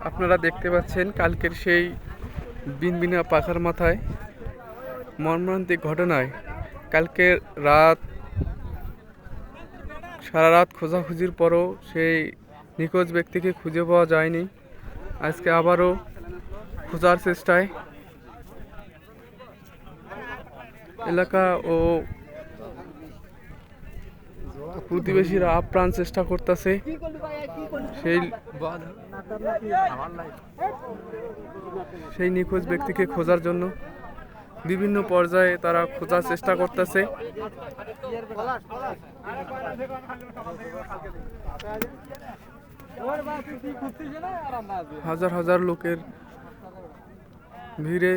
আপনারা দেখতে পাচ্ছেন কালকের সেই বিনবিনা পাখার মাথায় মর্মান্তিক ঘটনায় কালকে সারা রাত খোঁজাখুঁজির পরও সেই নিখোঁজ ব্যক্তিকে খুঁজে পাওয়া যায়নি। আজকে আবারও খোঁজার চেষ্টায় এলাকা ও প্রতিবেশীরা আপ্রাণ চেষ্টা করতেছে সেই নিখোঁজ ব্যক্তিকে খোঁজার জন্য। বিভিন্ন পর্যায়ে তারা খোঁজার চেষ্টা করতেছে। হাজার হাজার লোকের ভিড়ে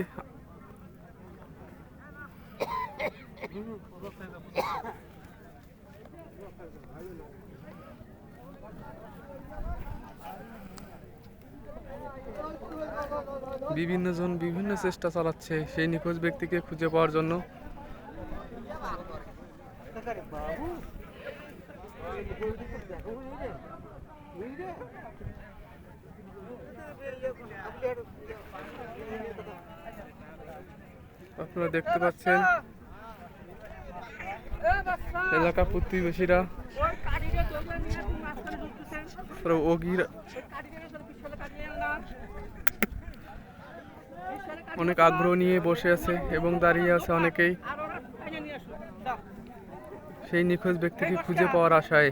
বিভিন্ন জন বিভিন্ন চেষ্টা চালাচ্ছে সেই নিখোঁজ ব্যক্তিকে খুঁজে পাওয়ার জন্য। আপনারা দেখতে পাচ্ছেন এলাকা প্রতিবেশীরা অনেক আগ্রহ নিয়ে বসে আছে এবং দাঁড়িয়ে আছে অনেকেই সেই নিখোঁজ ব্যক্তিকে খুঁজে পাওয়ার আশায়।